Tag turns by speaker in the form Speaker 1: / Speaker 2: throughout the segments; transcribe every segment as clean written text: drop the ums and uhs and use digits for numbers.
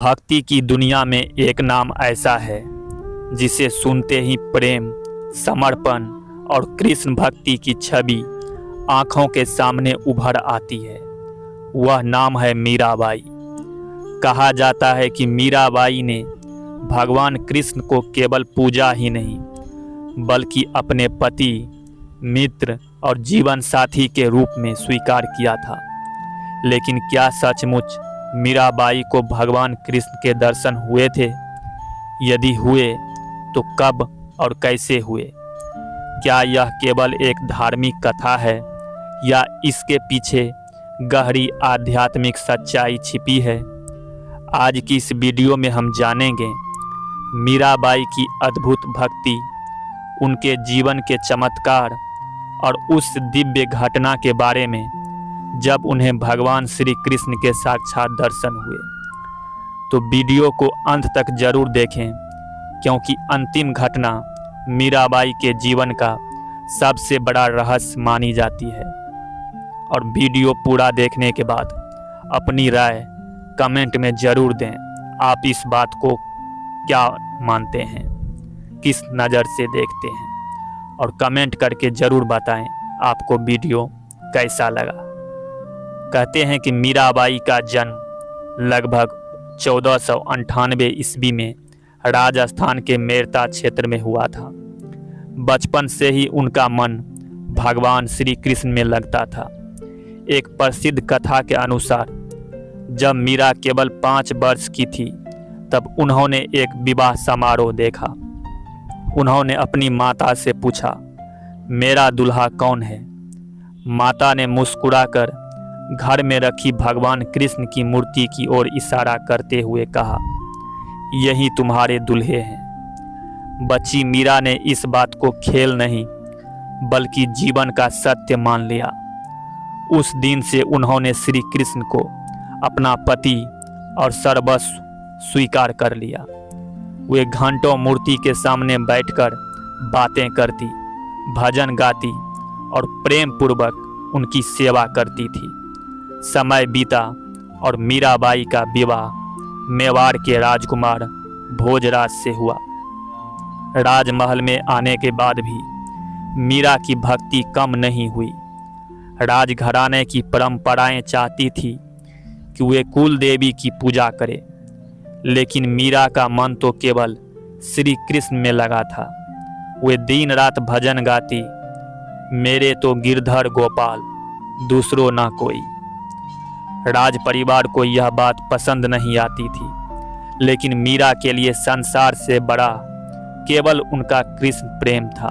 Speaker 1: भक्ति की दुनिया में एक नाम ऐसा है जिसे सुनते ही प्रेम, समर्पण और कृष्ण भक्ति की छवि आंखों के सामने उभर आती है। वह नाम है मीराबाई। कहा जाता है कि मीराबाई ने भगवान कृष्ण को केवल पूजा ही नहीं बल्कि अपने पति, मित्र और जीवन साथी के रूप में स्वीकार किया था। लेकिन क्या सचमुच मीराबाई को भगवान कृष्ण के दर्शन हुए थे? यदि हुए तो कब और कैसे हुए? क्या यह केवल एक धार्मिक कथा है या इसके पीछे गहरी आध्यात्मिक सच्चाई छिपी है? आज की इस वीडियो में हम जानेंगे मीराबाई की अद्भुत भक्ति, उनके जीवन के चमत्कार और उस दिव्य घटना के बारे में जब उन्हें भगवान श्री कृष्ण के साक्षात दर्शन हुए। तो वीडियो को अंत तक जरूर देखें, क्योंकि अंतिम घटना मीराबाई के जीवन का सबसे बड़ा रहस्य मानी जाती है। और वीडियो पूरा देखने के बाद अपनी राय कमेंट में ज़रूर दें। आप इस बात को क्या मानते हैं, किस नज़र से देखते हैं, और कमेंट करके ज़रूर बताएं आपको वीडियो कैसा लगा। कहते हैं कि मीराबाई का जन्म लगभग 1498 ईस्वी में राजस्थान के मेरता क्षेत्र में हुआ था। बचपन से ही उनका मन भगवान श्री कृष्ण में लगता था। एक प्रसिद्ध कथा के अनुसार जब मीरा केवल 5 वर्ष की थी तब उन्होंने एक विवाह समारोह देखा। उन्होंने अपनी माता से पूछा, मेरा दूल्हा कौन है? माता ने मुस्कुराकर घर में रखी भगवान कृष्ण की मूर्ति की ओर इशारा करते हुए कहा, यही तुम्हारे दूल्हे हैं। बच्ची मीरा ने इस बात को खेल नहीं बल्कि जीवन का सत्य मान लिया। उस दिन से उन्होंने श्री कृष्ण को अपना पति और सर्वस्व स्वीकार कर लिया। वे घंटों मूर्ति के सामने बैठकर बातें करती, भजन गाती और प्रेम पूर्वक उनकी सेवा करती थी। समय बीता और मीराबाई का विवाह मेवाड़ के राजकुमार भोजराज से हुआ। राजमहल में आने के बाद भी मीरा की भक्ति कम नहीं हुई। राजघराने की परंपराएं चाहती थी कि वे कुल देवी की पूजा करें, लेकिन मीरा का मन तो केवल श्री कृष्ण में लगा था। वे दिन रात भजन गाती, मेरे तो गिरधर गोपाल, दूसरों ना कोई। राज परिवार को यह बात पसंद नहीं आती थी, लेकिन मीरा के लिए संसार से बड़ा केवल उनका कृष्ण प्रेम था।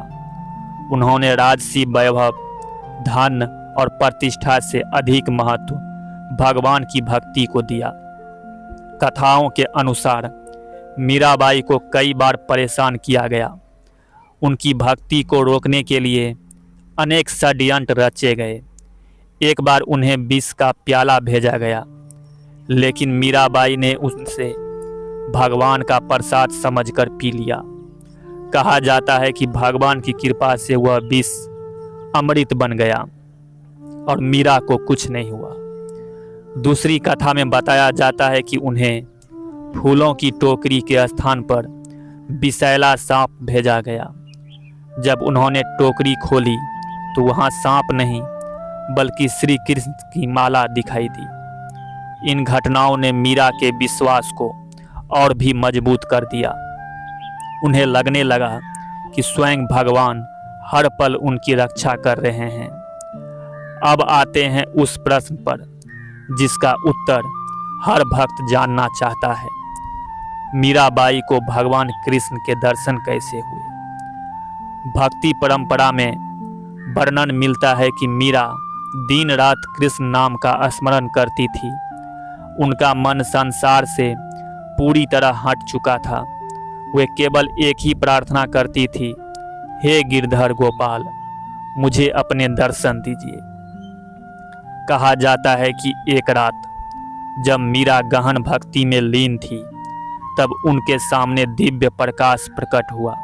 Speaker 1: उन्होंने राजसी वैभव, धन और प्रतिष्ठा से अधिक महत्व भगवान की भक्ति को दिया। कथाओं के अनुसार मीराबाई को कई बार परेशान किया गया। उनकी भक्ति को रोकने के लिए अनेक षड्यंत्र रचे गए। एक बार उन्हें विष का प्याला भेजा गया, लेकिन मीराबाई ने उनसे भगवान का प्रसाद समझकर पी लिया। कहा जाता है कि भगवान की कृपा से वह विष अमृत बन गया और मीरा को कुछ नहीं हुआ। दूसरी कथा में बताया जाता है कि उन्हें फूलों की टोकरी के स्थान पर विषैला सांप भेजा गया। जब उन्होंने टोकरी खोली तो वहाँ सांप नहीं बल्कि श्री कृष्ण की माला दिखाई दी। इन घटनाओं ने मीरा के विश्वास को और भी मजबूत कर दिया। उन्हें लगने लगा कि स्वयं भगवान हर पल उनकी रक्षा कर रहे हैं। अब आते हैं उस प्रश्न पर जिसका उत्तर हर भक्त जानना चाहता है। मीराबाई को भगवान कृष्ण के दर्शन कैसे हुए? भक्ति परंपरा में वर्णन मिलता है कि मीरा दिन रात कृष्ण नाम का स्मरण करती थी। उनका मन संसार से पूरी तरह हट चुका था। वे केवल एक ही प्रार्थना करती थी, हे गिरधर गोपाल, मुझे अपने दर्शन दीजिए। कहा जाता है कि एक रात जब मीरा गहन भक्ति में लीन थी तब उनके सामने दिव्य प्रकाश प्रकट हुआ।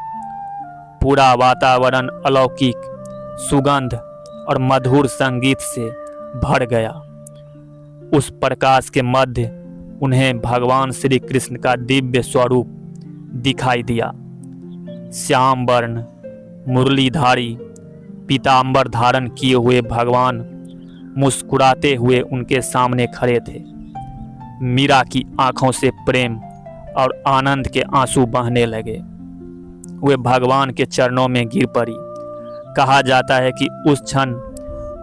Speaker 1: पूरा वातावरण अलौकिक सुगंध और मधुर संगीत से भर गया। उस प्रकाश के मध्य उन्हें भगवान श्री कृष्ण का दिव्य स्वरूप दिखाई दिया। श्याम वर्ण मुरलीधारी पीतांबर धारण किए हुए भगवान मुस्कुराते हुए उनके सामने खड़े थे। मीरा की आंखों से प्रेम और आनंद के आंसू बहने लगे। वे भगवान के चरणों में गिर पड़ी। कहा जाता है कि उस क्षण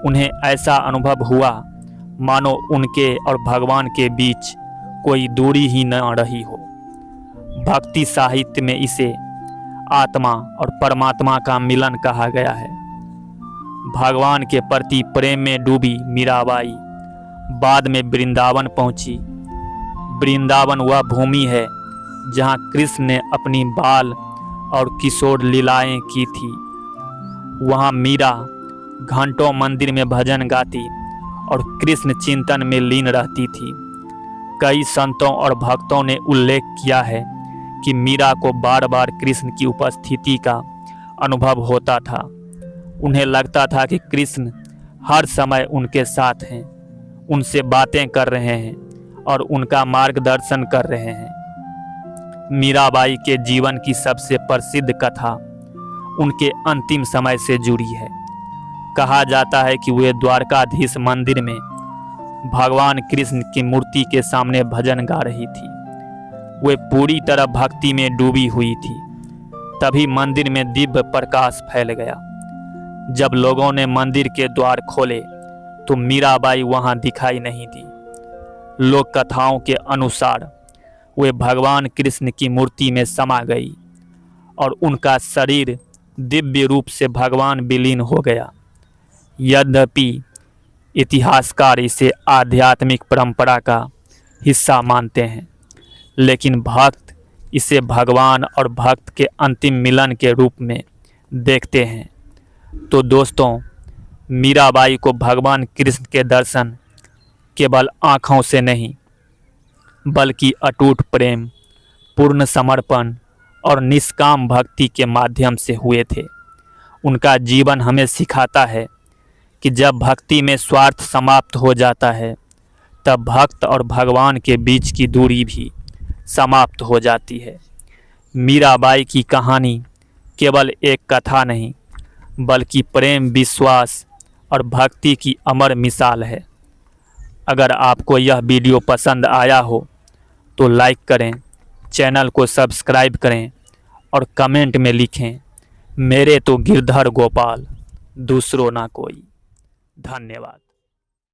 Speaker 1: उन्हें ऐसा अनुभव हुआ मानो उनके और भगवान के बीच कोई दूरी ही न रही हो। भक्ति साहित्य में इसे आत्मा और परमात्मा का मिलन कहा गया है। भगवान के प्रति प्रेम में डूबी मीराबाई बाद में वृंदावन पहुंची। वृंदावन वह भूमि है जहां कृष्ण ने अपनी बाल और किशोर लीलाएं की थी। वहां मीरा घंटों मंदिर में भजन गाती और कृष्ण चिंतन में लीन रहती थी। कई संतों और भक्तों ने उल्लेख किया है कि मीरा को बार बार कृष्ण की उपस्थिति का अनुभव होता था। उन्हें लगता था कि कृष्ण हर समय उनके साथ हैं, उनसे बातें कर रहे हैं और उनका मार्गदर्शन कर रहे हैं। मीराबाई के जीवन की सबसे प्रसिद्ध कथा उनके अंतिम समय से जुड़ी है। कहा जाता है कि वे द्वारकाधीश मंदिर में भगवान कृष्ण की मूर्ति के सामने भजन गा रही थी। वे पूरी तरह भक्ति में डूबी हुई थी। तभी मंदिर में दिव्य प्रकाश फैल गया। जब लोगों ने मंदिर के द्वार खोले तो मीराबाई वहां दिखाई नहीं दी। लोक कथाओं के अनुसार वे भगवान कृष्ण की मूर्ति में समा गई और उनका शरीर दिव्य रूप से भगवान विलीन हो गया। यद्यपि इतिहासकार इसे आध्यात्मिक परंपरा का हिस्सा मानते हैं, लेकिन भक्त इसे भगवान और भक्त के अंतिम मिलन के रूप में देखते हैं। तो दोस्तों, मीराबाई को भगवान कृष्ण के दर्शन केवल आँखों से नहीं बल्कि अटूट प्रेम, पूर्ण समर्पण और निष्काम भक्ति के माध्यम से हुए थे। उनका जीवन हमें सिखाता है कि जब भक्ति में स्वार्थ समाप्त हो जाता है तब भक्त और भगवान के बीच की दूरी भी समाप्त हो जाती है। मीराबाई की कहानी केवल एक कथा नहीं बल्कि प्रेम, विश्वास और भक्ति की अमर मिसाल है। अगर आपको यह वीडियो पसंद आया हो तो लाइक करें, चैनल को सब्सक्राइब करें और कमेंट में लिखें, मेरे तो गिरधर गोपाल दूसरों ना कोई। धन्यवाद।